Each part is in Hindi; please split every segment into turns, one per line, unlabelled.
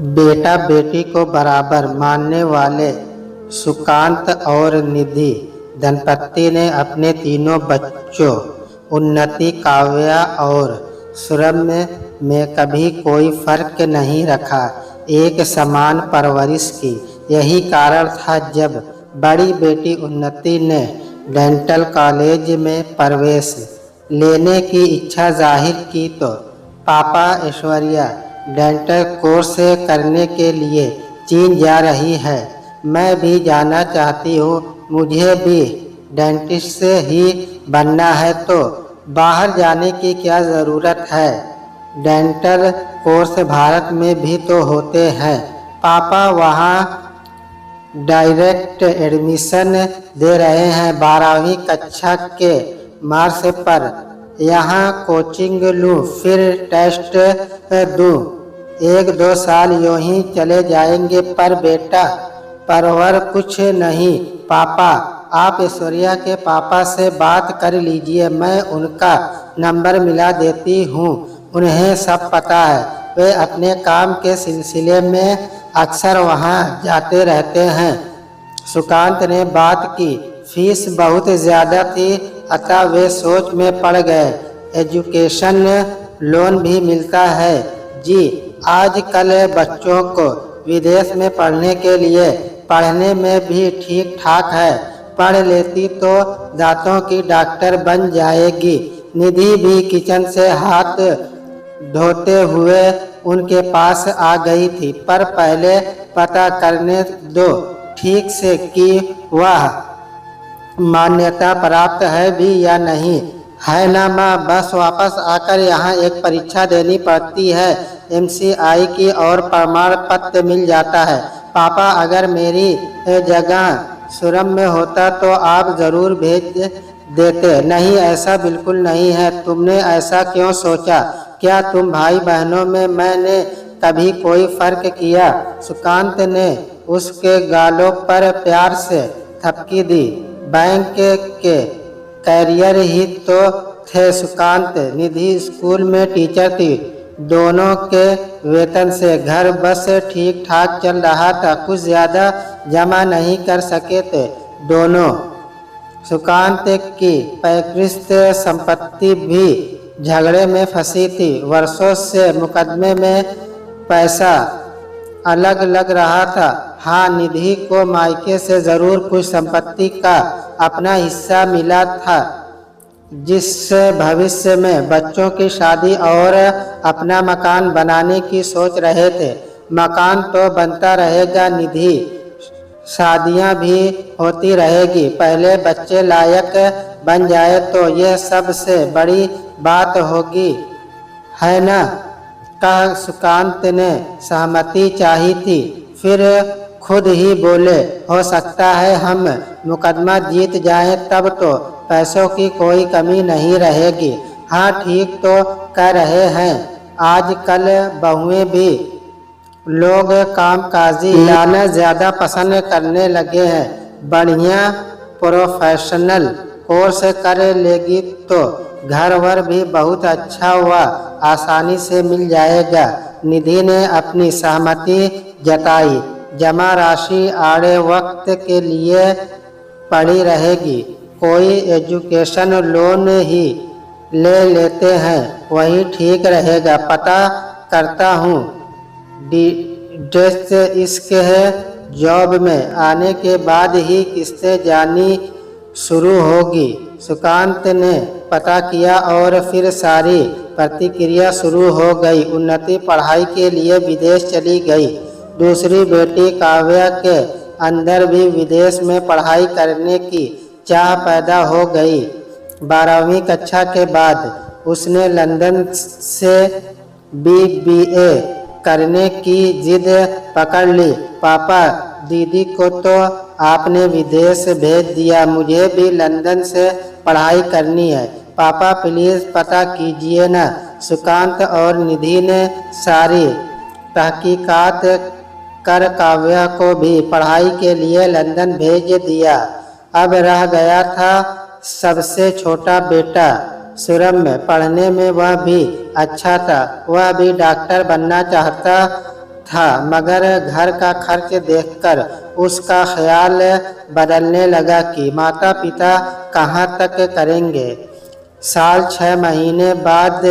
बेटा बेटी को बराबर मानने वाले सुकांत और निधि दंपति ने अपने तीनों बच्चों उन्नति, काव्या और सुरम्य में कभी कोई फर्क नहीं रखा, एक समान परवरिश की। यही कारण था जब बड़ी बेटी उन्नति ने डेंटल कॉलेज में प्रवेश लेने की इच्छा जाहिर की तो पापा ऐश्वर्या डेंटल कोर्स करने के लिए चीन जा रही है। मैं भी जाना चाहती हूँ, मुझे भी डेंटिस्ट ही बनना है, तो बाहर जाने की क्या ज़रूरत है। डेंटल कोर्स भारत में भी तो होते हैं। पापा वहाँ डायरेक्ट एडमिशन दे रहे हैं 12वीं कक्षा के मार्क्स पर। यहाँ कोचिंग लूँ, फिर टेस्ट दूँ, 1-2 साल यूँ ही चले जाएंगे। पर बेटा परवर कुछ नहीं। पापा आप ऐश्वर्या के पापा से बात कर लीजिए, मैं उनका नंबर मिला देती हूँ, उन्हें सब पता है, वे अपने काम के सिलसिले में अक्सर वहाँ जाते रहते हैं। सुकांत ने बात की। फीस बहुत ज़्यादा थी, अतः वे सोच में पड़ गए। एजुकेशन लोन भी मिलता है जी, आजकल बच्चों को विदेश में पढ़ने के लिए पढ़ने में भी ठीक ठाक है। पढ़ लेती तो दांतों की डॉक्टर बन जाएगी। निधि भी किचन से हाथ धोते हुए उनके पास आ गई थी। पर पहले पता करने दो ठीक से कि वह मान्यता प्राप्त है भी या नहीं। है ना माँ, बस वापस आकर यहाँ एक परीक्षा देनी पड़ती है, MCI की, और प्रमाण पत्र मिल जाता है। पापा अगर मेरी जगह सुरम में होता तो आप ज़रूर भेज देते। नहीं, ऐसा बिल्कुल नहीं है। तुमने ऐसा क्यों सोचा? क्या तुम भाई बहनों में मैंने कभी कोई फर्क किया? सुकांत ने उसके गालों पर प्यार से थपकी दी। बैंक के कैरियर ही तो थे सुकांत। निधि स्कूल में टीचर थी, दोनों के वेतन से घर बस ठीक ठाक चल रहा था, कुछ ज़्यादा जमा नहीं कर सके थे दोनों। सुकांत की पैतृक संपत्ति भी झगड़े में फंसी थी, वर्षों से मुकदमे में पैसा अलग लग रहा था। हाँ, निधि को मायके से ज़रूर कुछ संपत्ति का अपना हिस्सा मिला था, जिससे भविष्य में बच्चों की शादी और अपना मकान बनाने की सोच रहे थे। मकान तो बनता रहेगा, निधि शादियां भी होती रहेगी, पहले बच्चे लायक बन जाए तो यह सबसे बड़ी बात होगी, है ना? कह सुकांत ने सहमति चाही थी, फिर खुद ही बोले, हो सकता है हम मुकदमा जीत जाएं, तब तो पैसों की कोई कमी नहीं रहेगी। हाँ, ठीक तो कह रहे हैं, आजकल बहुएं भी लोग कामकाजी लाना ज़्यादा पसंद करने लगे हैं। बढ़िया प्रोफेशनल कोर्स कर लेगी तो घर वर भी बहुत अच्छा हुआ आसानी से मिल जाएगा। निधि ने अपनी सहमति जताई। जमा राशि आड़े वक्त के लिए पड़ी रहेगी, कोई एजुकेशन लोन ही ले लेते हैं, वही ठीक रहेगा। पता करता हूँ। डिटेल्स इसके है, जॉब में आने के बाद ही किस्तें जानी शुरू होगी। सुकांत ने पता किया और फिर सारी प्रतिक्रिया शुरू हो गई। उन्नति पढ़ाई के लिए विदेश चली गई। दूसरी बेटी काव्या के अंदर भी विदेश में पढ़ाई करने की चाह पैदा हो गई। 12वीं कक्षा के बाद उसने लंदन से BBA करने की जिद पकड़ ली। पापा दीदी को तो आपने विदेश भेज दिया, मुझे भी लंदन से पढ़ाई करनी है। पापा प्लीज़ पता कीजिए ना। सुकांत और निधि ने सारी तहकीकात कर काव्या को भी पढ़ाई के लिए लंदन भेज दिया। अब रह गया था सबसे छोटा बेटा सुरम्य। पढ़ने में वह भी अच्छा था, वह भी डॉक्टर बनना चाहता था, मगर घर का खर्च देखकर उसका ख्याल बदलने लगा कि माता पिता कहाँ तक करेंगे। साल 6 महीने बाद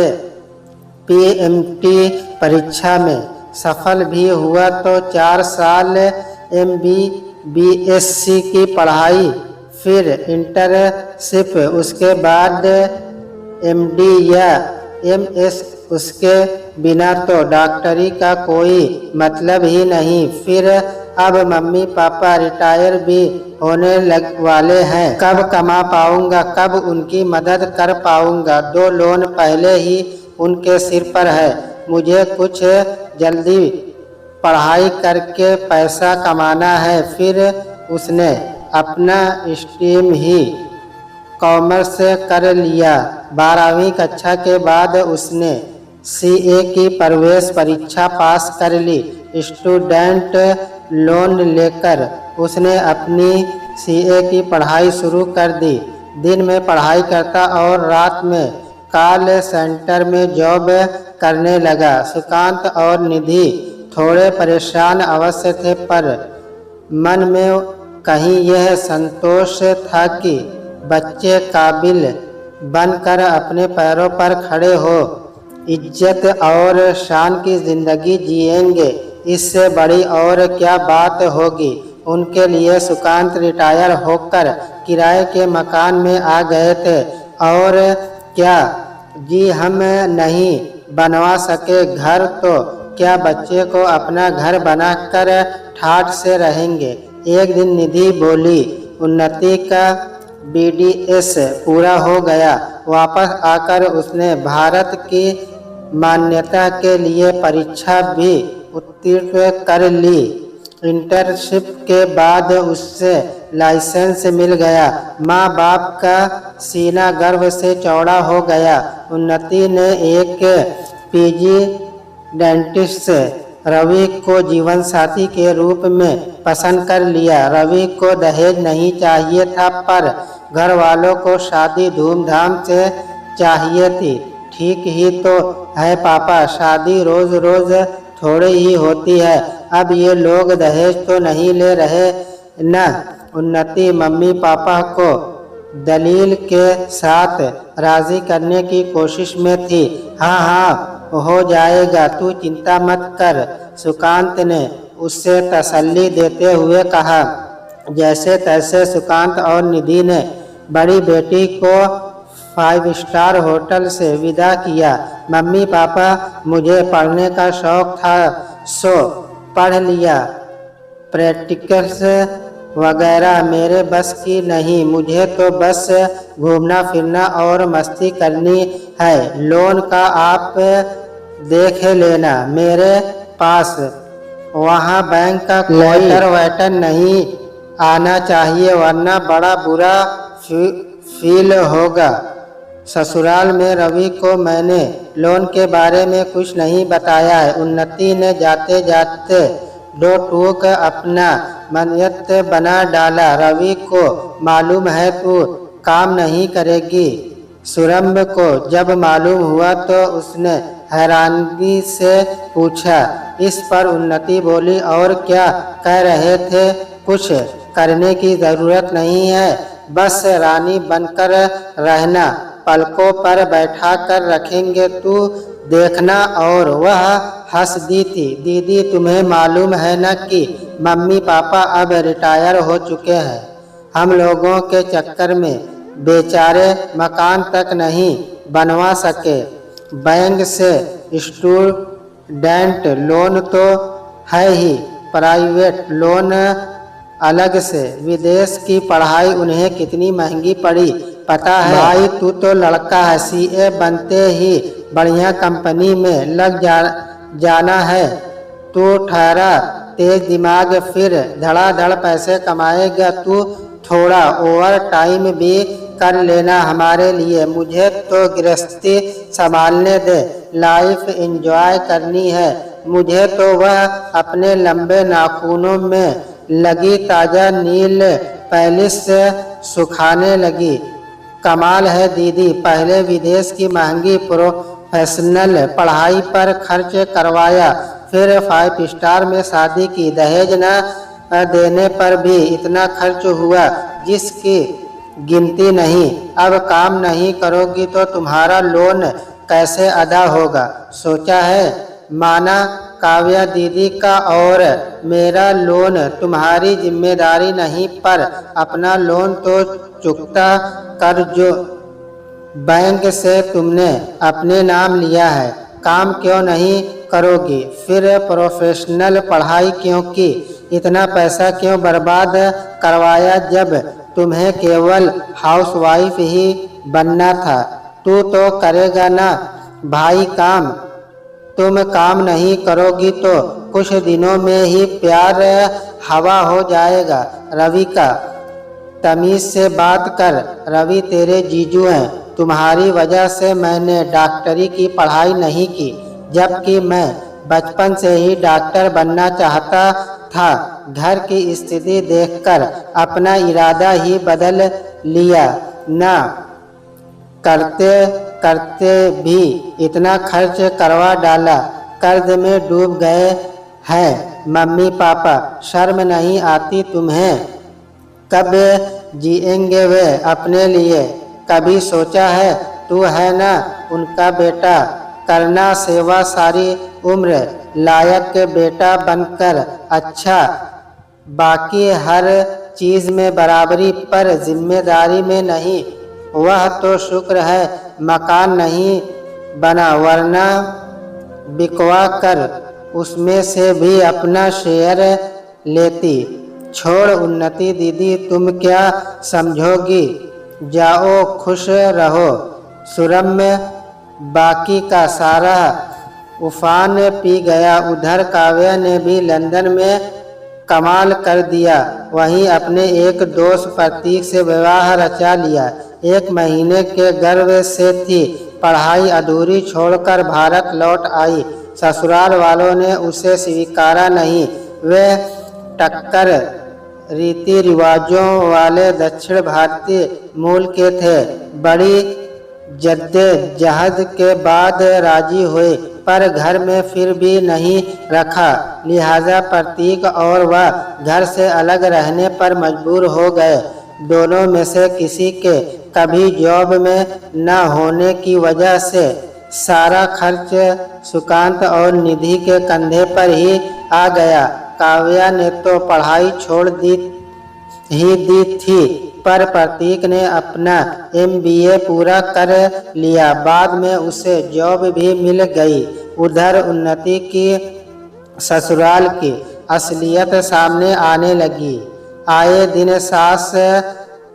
पीएमटी परीक्षा में सफल भी हुआ तो 4 साल MBBSc की पढ़ाई, फिर इंटर्नशिप, उसके बाद MD या MS। उसके बिना तो डॉक्टरी का कोई मतलब ही नहीं। फिर अब मम्मी पापा रिटायर भी होने वाले हैं, कब कमा पाऊंगा, कब उनकी मदद कर पाऊंगा। 2 लोन पहले ही उनके सिर पर है। मुझे कुछ जल्दी पढ़ाई करके पैसा कमाना है। फिर उसने अपना स्ट्रीम ही कॉमर्स कर लिया। 12वीं कक्षा के बाद उसने CA की प्रवेश परीक्षा पास कर ली। स्टूडेंट लोन लेकर उसने अपनी CA की पढ़ाई शुरू कर दी। दिन में पढ़ाई करता और रात में कॉल सेंटर में जॉब करने लगा। सुकांत और निधि थोड़े परेशान अवश्य थे, पर मन में कहीं यह संतोष था कि बच्चे काबिल बनकर अपने पैरों पर खड़े हो इज्जत और शान की जिंदगी जिएंगे। इससे बड़ी और क्या बात होगी उनके लिए। सुकांत रिटायर होकर किराए के मकान में आ गए थे। और क्या जी हम नहीं बनवा सके घर, तो क्या बच्चे को अपना घर बनाकर ठाठ से रहेंगे। एक दिन निधि बोली, उन्नति का BDS पूरा हो गया। वापस आकर उसने भारत की मान्यता के लिए परीक्षा भी उत्तीर्ण कर ली। इंटर्नशिप के बाद उससे लाइसेंस मिल गया। माँ बाप का सीना गर्व से चौड़ा हो गया। उन्नति ने एक PG डेंटिस्ट रवि को जीवन साथी के रूप में पसंद कर लिया। रवि को दहेज नहीं चाहिए था, पर घर वालों को शादी धूमधाम से चाहिए थी। ठीक ही तो है पापा, शादी रोज रोज थोड़ी ही होती है। अब ये लोग दहेज तो नहीं ले रहे न। उन्नति मम्मी पापा को दलील के साथ राजी करने की कोशिश में थी। हाँ हाँ हो जाएगा, तू चिंता मत कर, सुकांत ने उससे तसल्ली देते हुए कहा। जैसे तैसे सुकांत और निधि ने बड़ी बेटी को 5 स्टार होटल से विदा किया। मम्मी पापा, मुझे पढ़ने का शौक था सो पढ़ लिया, प्रैक्टिकल्स वगैरह मेरे बस की नहीं। मुझे तो बस घूमना फिरना और मस्ती करनी है। लोन का आप देख लेना मेरे पास, वहाँ बैंक का लेटर वेटर नहीं आना चाहिए, वरना बड़ा बुरा फील होगा। ससुराल में रवि को मैंने लोन के बारे में कुछ नहीं बताया है। उन्नति ने जाते जाते 2 टूक अपना मनियत बना डाला। रवि को मालूम है तू काम नहीं करेगी। सुरम्भ को जब मालूम हुआ तो उसने हैरानगी से पूछा। इस पर उन्नति बोली, और क्या कह रहे थे, कुछ करने की ज़रूरत नहीं है, बस रानी बनकर रहना, पलकों पर बैठा कर रखेंगे, तू देखना। और वह हंस दी थी। दीदी, तुम्हें मालूम है न कि मम्मी पापा अब रिटायर हो चुके हैं। हम लोगों के चक्कर में बेचारे मकान तक नहीं बनवा सके। बैंक से स्टूडेंट लोन तो है ही, प्राइवेट लोन अलग से। विदेश की पढ़ाई उन्हें कितनी महंगी पड़ी पता है। भाई तू तो लड़का है, CA बनते ही बढ़िया कंपनी में लग जाना है। तू ठहरा, तेज दिमाग, फिर धड़ाधड़ पैसे कमाएगा। तू थोड़ा ओवर टाइम भी कर लेना हमारे लिए। मुझे तो गृहस्थी संभालने दे, लाइफ एंजॉय करनी है। मुझे तो वह अपने लंबे नाखूनों में लगी ताज़ा नील पैलिस से सुखाने लगी। कमाल है दीदी, पहले विदेश की महंगी प्रोफेशनल पढ़ाई पर खर्च करवाया, फिर 5 स्टार में शादी की। दहेज न देने पर भी इतना खर्च हुआ जिसकी गिनती नहीं। अब काम नहीं करोगी तो तुम्हारा लोन कैसे अदा होगा, सोचा है? माना काव्या दीदी का और मेरा लोन तुम्हारी जिम्मेदारी नहीं, पर अपना लोन तो चुकता कर जो बैंक से तुमने अपने नाम लिया है। काम क्यों नहीं करोगी? फिर प्रोफेशनल पढ़ाई क्यों की? इतना पैसा क्यों बर्बाद करवाया जब तुम्हें केवल हाउसवाइफ ही बनना था? तू तो करेगा ना भाई काम। तुम काम नहीं करोगी तो कुछ दिनों में ही प्यार हवा हो जाएगा। रवि का तमीज से बात कर। रवि तेरे जीजू हैं। तुम्हारी वजह से मैंने डॉक्टरी की पढ़ाई नहीं की, जबकि मैं बचपन से ही डॉक्टर बनना चाहता था। घर की स्थिति देखकर अपना इरादा ही बदल लिया। ना करते करते भी इतना खर्च करवा डाला। कर्ज में डूब गए हैं मम्मी पापा। शर्म नहीं आती तुम्हें? कब जिएंगे वे अपने लिए? कभी सोचा है? तू है ना उनका बेटा, करना सेवा सारी उम्र, लायक बेटा बनकर। अच्छा, बाकी हर चीज में बराबरी, पर जिम्मेदारी में नहीं। वह तो शुक्र है मकान नहीं बना, वरना बिकवा कर उसमें से भी अपना शेयर लेती। छोड़ उन्नति दीदी, तुम क्या समझोगी? जाओ खुश रहो। सुरम्य बाकी का सारा उफान पी गया। उधर काव्या ने भी लंदन में कमाल कर दिया। वहीं अपने एक दोस्त प्रतीक से विवाह रचा लिया। 1 महीने के गर्भ से थी। पढ़ाई अधूरी छोड़कर भारत लौट आई। ससुराल वालों ने उसे स्वीकारा नहीं। वे टक्कर रीति रिवाजों वाले दक्षिण भारतीय मूल के थे। बड़ी जद्दोजहद के बाद राजी हुए, पर घर में फिर भी नहीं रखा। लिहाजा प्रतीक और वह घर से अलग रहने पर मजबूर हो गए। दोनों में से किसी के कभी जॉब में न होने की वजह से सारा खर्च सुकांत और निधि के कंधे पर ही आ गया। काव्या ने तो पढ़ाई छोड़ दी थी, पर प्रतीक ने अपना MBA पूरा कर लिया। बाद में उसे जॉब भी मिल गई। उधर उन्नति की ससुराल की असलियत सामने आने लगी। आए दिन सास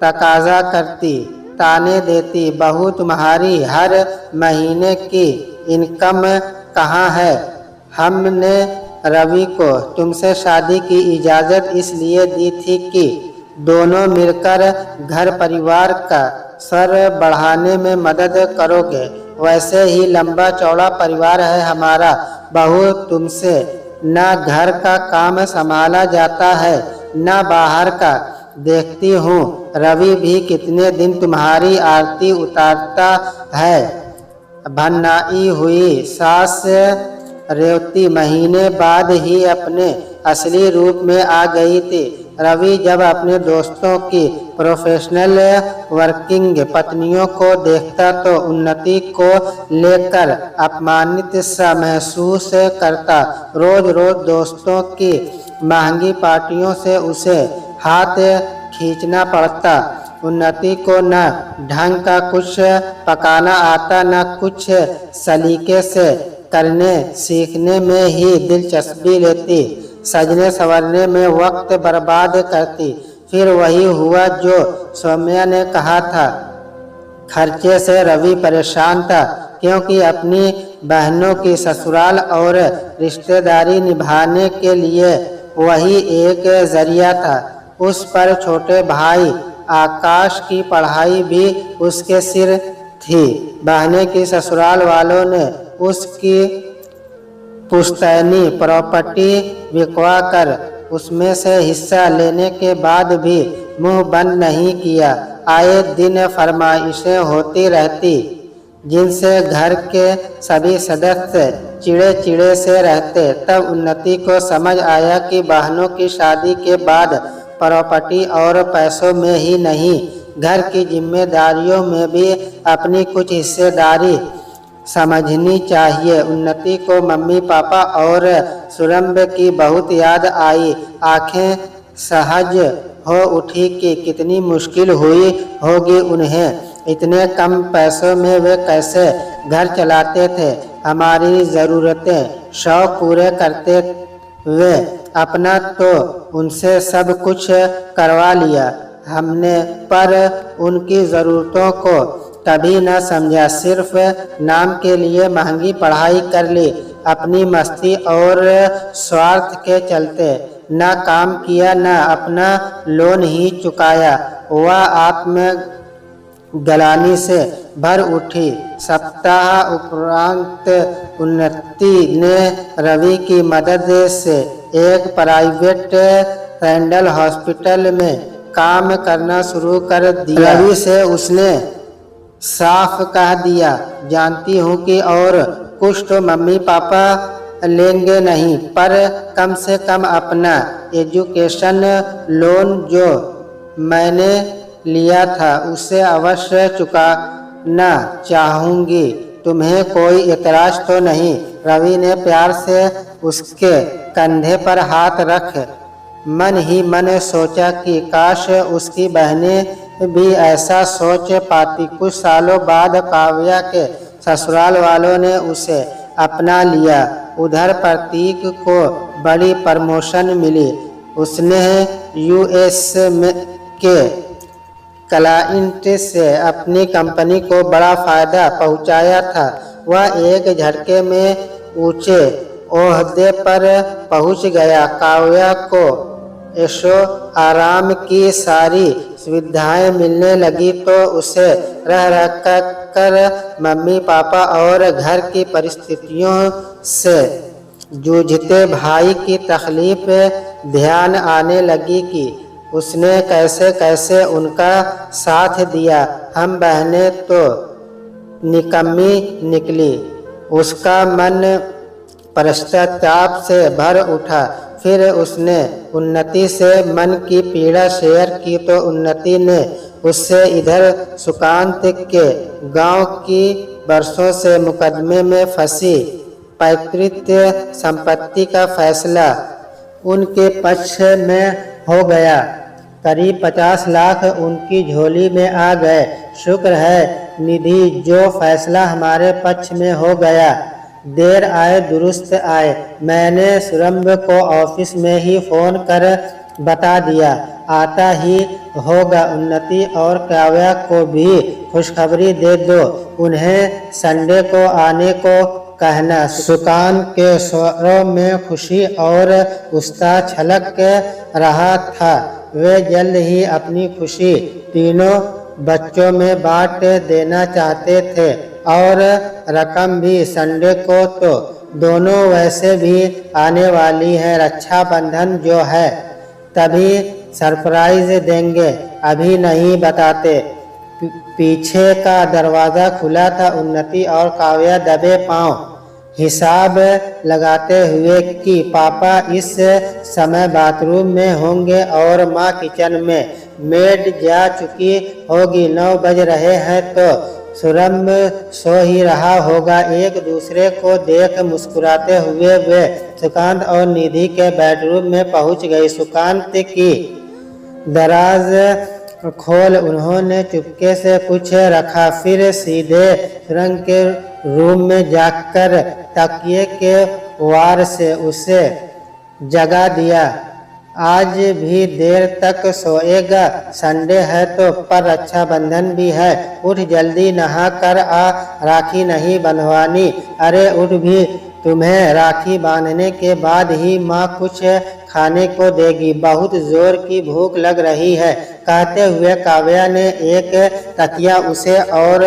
तकाजा करती, ताने देती, बहू तुम्हारी हर महीने की इनकम कहाँ है? हमने रवि को तुमसे शादी की इजाज़त इसलिए दी थी कि दोनों मिलकर घर परिवार का सर बढ़ाने में मदद करोगे। वैसे ही लंबा चौड़ा परिवार है हमारा। बहू तुमसे न घर का काम संभाला जाता है न बाहर का। देखती हूँ रवि भी कितने दिन तुम्हारी आरती उतारता है। भन्नाई हुई सास रेवती महीने बाद ही अपने असली रूप में आ गई थी। रवि जब अपने दोस्तों की प्रोफेशनल वर्किंग पत्नियों को देखता तो उन्नति को लेकर अपमानित सा महसूस करता। रोज रोज दोस्तों की महंगी पार्टियों से उसे हाथ खींचना पड़ता। उन्नति को न ढंग का कुछ पकाना आता, न कुछ सलीके से करने सीखने में ही दिलचस्पी लेती। सजने संवरने में वक्त बर्बाद करती। फिर वही हुआ जो सौम्या ने कहा था। खर्चे से रवि परेशान था, क्योंकि अपनी बहनों की ससुराल और रिश्तेदारी निभाने के लिए वही एक जरिया था। उस पर छोटे भाई आकाश की पढ़ाई भी उसके सिर थी। बहने की ससुराल वालों ने उसकी पुश्तैनी प्रॉपर्टी बिकवा कर उसमें से हिस्सा लेने के बाद भी मुंह बंद नहीं किया। आए दिन फरमाइशें होती रहती। जिनसे घर के सभी सदस्य चिड़े चिड़े से रहते। तब उन्नति को समझ आया कि बहनों की शादी के बाद प्रॉपर्टी और पैसों में ही नहीं, घर की जिम्मेदारियों में भी अपनी कुछ हिस्सेदारी समझनी चाहिए। उन्नति को मम्मी पापा और सुरम्भ की बहुत याद आई। आंखें सहज हो उठी कि कितनी मुश्किल हुई होगी उन्हें। इतने कम पैसों में वे कैसे घर चलाते थे, हमारी ज़रूरतें शौक पूरे करते। वे अपना तो उनसे सब कुछ करवा लिया हमने, पर उनकी ज़रूरतों को कभी न समझा। सिर्फ नाम के लिए महंगी पढ़ाई कर ली, अपनी मस्ती और स्वार्थ के चलते न काम किया, न अपना लोन ही चुकाया। वह आत्म गलानी से भर उठी। सप्ताह उपरांत उन्नति ने रवि की मदद से एक प्राइवेट रेंटल हॉस्पिटल में काम करना शुरू कर दिया। रवि से उसने साफ कह दिया, जानती हूँ कि और कुछ तो मम्मी पापा लेंगे नहीं, पर कम से कम अपना एजुकेशन लोन जो मैंने लिया था उसे अवश्य चुकाना चाहूँगी। तुम्हें कोई एतराज़ तो नहीं? रवि ने प्यार से उसके कंधे पर हाथ रख मन ही मन सोचा कि काश उसकी बहनें भी ऐसा सोच पाती। कुछ सालों बाद काव्या के ससुराल वालों ने उसे अपना लिया। उधर प्रतीक को बड़ी प्रमोशन मिली। उसने यूएस के क्लाइंट से अपनी कंपनी को बड़ा फायदा पहुंचाया था। वह एक झटके में ऊंचे ओहदे पर पहुंच गया। काव्या को ऐशो आराम की सारी सुविधाएं मिलने लगी तो उसे रह रह कर मम्मी पापा और घर की परिस्थितियों से जूझते भाई की तकलीफ ध्यान आने लगी कि उसने कैसे कैसे उनका साथ दिया। हम बहनें तो निकम्मी निकली। उसका मन पश्चाताप से भर उठा। फिर उसने उन्नति से मन की पीड़ा शेयर की तो उन्नति ने उससे इधर सुकांत के गांव की बरसों से मुकदमे में फंसी पैतृक संपत्ति का फैसला उनके पक्ष में हो गया। करीब 50 लाख उनकी झोली में आ गए। शुक्र है निधि, जो फैसला हमारे पक्ष में हो गया। देर आए दुरुस्त आए। मैंने सुरम्भ को ऑफिस में ही फ़ोन कर बता दिया, आता ही होगा। उन्नति और काव्या को भी खुशखबरी दे दो। उन्हें संडे को आने को कहना। सुकान के स्वरों में खुशी और उत्साह छलक रहा था। वे जल्द ही अपनी खुशी तीनों बच्चों में बांट देना चाहते थे और रकम भी। संडे को तो दोनों वैसे भी आने वाली है। रक्षाबंधन जो है तभी सरप्राइज देंगे, अभी नहीं बताते। पीछे का दरवाज़ा खुला था। उन्नति और काव्या दबे पांव हिसाब लगाते हुए कि पापा इस समय बाथरूम में होंगे और माँ किचन में। मेड जा चुकी होगी। 9 बज रहे हैं तो सुरम्भ सो ही रहा होगा। एक दूसरे को देख मुस्कुराते हुए वे सुकांत और निधि के बेडरूम में पहुंच गई। सुकांत की दराज खोल उन्होंने चुपके से कुछ रखा, फिर सीधे सुरंग के रूम में जाकर तकिए के वार से उसे जगा दिया। आज भी देर तक सोएगा? संडे है तो, पर रक्षाबंधन भी है। उठ जल्दी, नहा कर आ, राखी नहीं बंधवानी। अरे उठ भी, तुम्हें राखी बांधने के बाद ही माँ कुछ खाने को देगी। बहुत जोर की भूख लग रही है। कहते हुए काव्या ने एक तकिया उसे और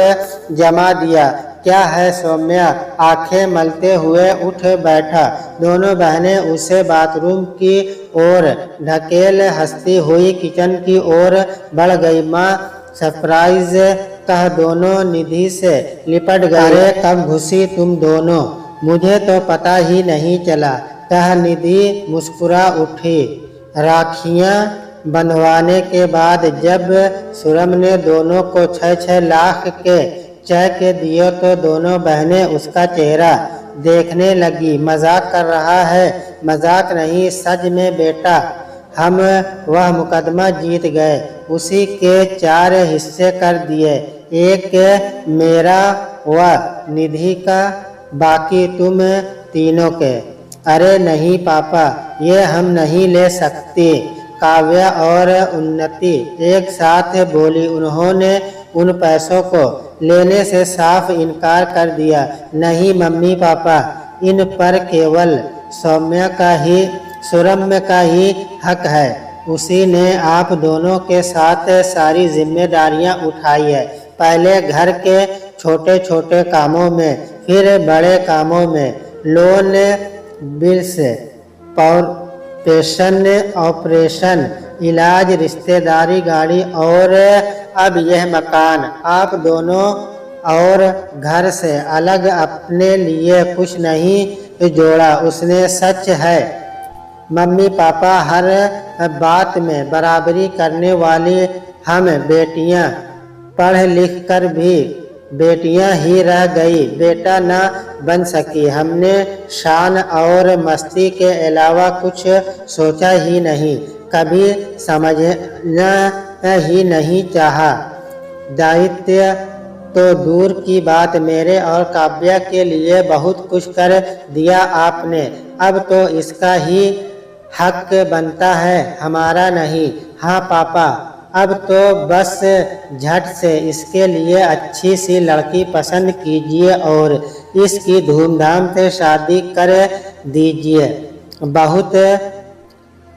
जमा दिया। क्या है सौम्या? आंखें मलते हुए उठ बैठा। दोनों बहनें उसे बाथरूम की ओर ढकेल हंसती हुई किचन की ओर बढ़ गई। माँ सरप्राइज कह दोनों निधि से लिपट गए। अरे कब घुसी तुम दोनों, मुझे तो पता ही नहीं चला, कह निधि मुस्कुरा उठी। राखियां बंधवाने के बाद जब सुरम ने दोनों को 6-6 लाख के चेक दिए तो दोनों बहनें उसका चेहरा देखने लगी। मजाक कर रहा है? मजाक नहीं, सच में बेटा, हम वह मुकदमा जीत गए, उसी के 4 हिस्से कर दिए, एक मेरा व निधि का, बाकी तुम तीनों के। अरे नहीं पापा, ये हम नहीं ले सकते, काव्या और उन्नति एक साथ बोली। उन्होंने उन पैसों को लेने से साफ इनकार कर दिया। नहीं मम्मी पापा, इन पर केवल सुरम्य का ही हक है। उसी ने आप दोनों के साथ सारी जिम्मेदारियां उठाई है, पहले घर के छोटे छोटे कामों में, फिर बड़े कामों में, लोन, बिल्स, ऑपरेशन, इलाज, रिश्तेदारी, गाड़ी और अब यह मकान। आप दोनों और घर से अलग अपने लिए कुछ नहीं जोड़ा। उसने सच है मम्मी पापा, हर बात में बराबरी करने वाली हम बेटियां पढ़ लिख कर भी बेटियां ही रह गई, बेटा न बन सकी। हमने शान और मस्ती के अलावा कुछ सोचा ही नहीं, कभी समझना ही नहीं चाहा। दायित्व तो दूर की बात, मेरे और काव्या के लिए बहुत कुछ कर दिया आपने, अब तो इसका ही हक बनता है, हमारा नहीं। हाँ पापा, अब तो बस झट से इसके लिए अच्छी सी लड़की पसंद कीजिए और इसकी धूमधाम से शादी कर दीजिए। बहुत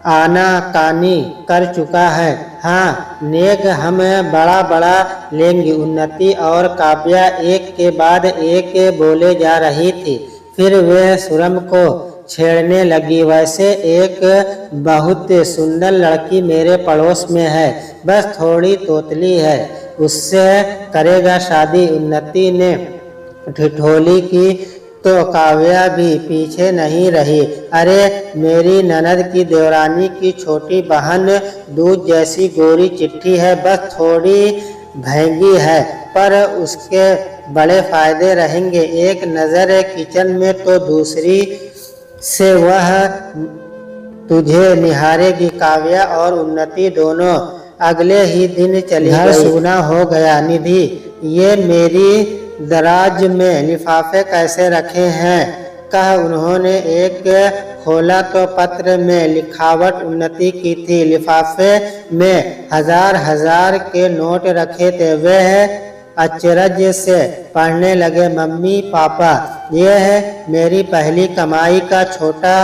आनाकानी कर चुका है। हाँ नेक हम बड़ा लेंगे। उन्नति और काव्या एक के बाद एक बोले जा रही थी, फिर वे सुरम को छेड़ने लगी। वैसे एक बहुत सुंदर लड़की मेरे पड़ोस में है, बस थोड़ी तोतली है, उससे करेगा शादी। उन्नति ने ठिठोली की तो काव्या भी पीछे नहीं रही। अरे मेरी ननद की देवरानी की छोटी बहन दूध जैसी गोरी चिट्ठी है, बस थोड़ी महंगी है, पर उसके बड़े फायदे रहेंगे। एक नज़र किचन में तो दूसरी से वह तुझे निहारेगी। काव्या और उन्नति दोनों अगले ही दिन चली गई। घर सूना हो गया। निधि, ये मेरी दराज में लिफाफे कैसे रखे हैं, कह उन्होंने एक खोला तो पत्र में लिखावट उन्नति की थी। लिफाफे में हजार के नोट रखे थे। वह अचरज से पढ़ने लगे, मम्मी पापा, यह है मेरी पहली कमाई का छोटा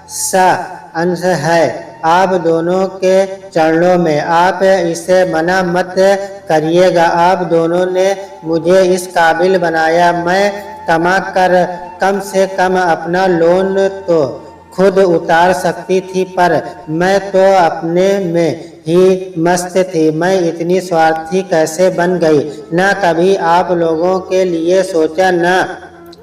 सा अंश है आप दोनों के चरणों में, आप इसे मना मत करिएगा। आप दोनों ने मुझे इस काबिल बनाया, मैं कमा कर कम से कम अपना लोन तो खुद उतार सकती थी, पर मैं तो अपने में ही मस्त थी। मैं इतनी स्वार्थी कैसे बन गई, न कभी आप लोगों के लिए सोचा, न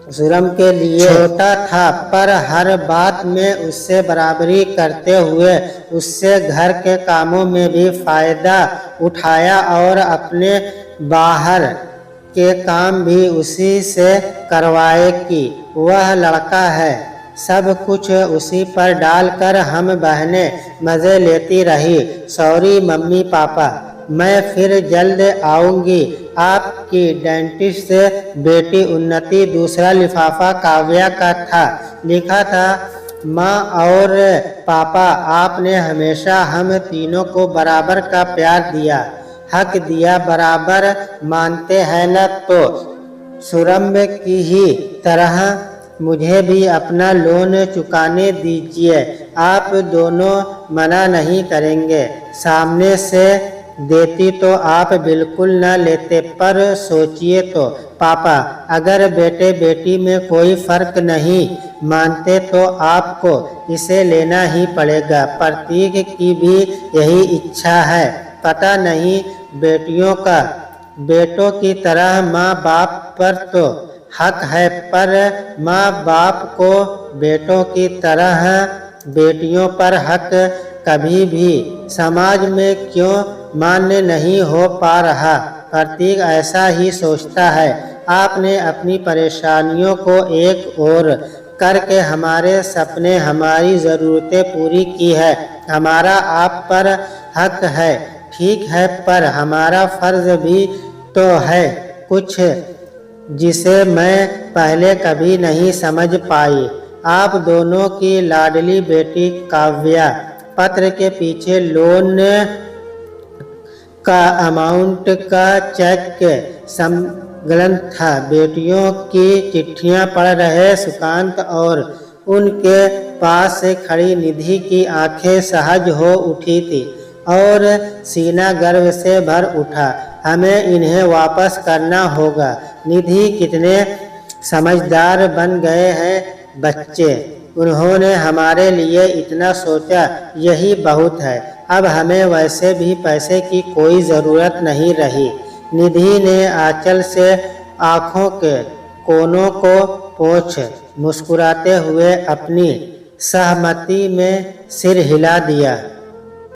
सुरम के लिए। छोटा था पर हर बात में उससे बराबरी करते हुए उससे घर के कामों में भी फायदा उठाया और अपने बाहर के काम भी उसी से करवाए कि वह लड़का है। सब कुछ उसी पर डालकर हम बहनें मज़े लेती रही। सॉरी मम्मी पापा, मैं फिर जल्द आऊँगी। आपकी डेंटिस्ट बेटी उन्नति। दूसरा लिफाफा काव्या का था। लिखा था, माँ और पापा, आपने हमेशा हम तीनों को बराबर का प्यार दिया, हक दिया, बराबर मानते हैं न, तो सुरम्य की ही तरह मुझे भी अपना लोन चुकाने दीजिए। आप दोनों मना नहीं करेंगे। सामने से देती तो आप बिल्कुल न लेते, पर सोचिए तो पापा, अगर बेटे बेटी में कोई फर्क नहीं मानते तो आपको इसे लेना ही पड़ेगा। प्रतीक की भी यही इच्छा है। पता नहीं बेटियों का बेटों की तरह माँ बाप पर तो हक है, पर माँ बाप को बेटों की तरह बेटियों पर हक कभी भी समाज में क्यों मान्य नहीं हो पा रहा। प्रतीक ऐसा ही सोचता है। आपने अपनी परेशानियों को एक ओर करके हमारे सपने, हमारी ज़रूरतें पूरी की है। हमारा आप पर हक है, ठीक है, पर हमारा फ़र्ज़ भी तो है कुछ जिसे मैं पहले कभी नहीं समझ पाई। आप दोनों की लाडली बेटी काव्या। पत्र के पीछे लोन का अमाउंट का चेक संलग्न था। बेटियों की चिट्ठियां पढ़ रहे सुकांत और उनके पास से खड़ी निधि की आंखें सहज हो उठी थी और सीना गर्व से भर उठा। हमें इन्हें वापस करना होगा। निधि कितने समझदार बन गए हैं बच्चे। उन्होंने हमारे लिए इतना सोचा, यही बहुत है। अब हमें वैसे भी पैसे की कोई ज़रूरत नहीं रही। निधि ने आंचल से आँखों के कोनों को पोंछ मुस्कुराते हुए अपनी सहमति में सिर हिला दिया।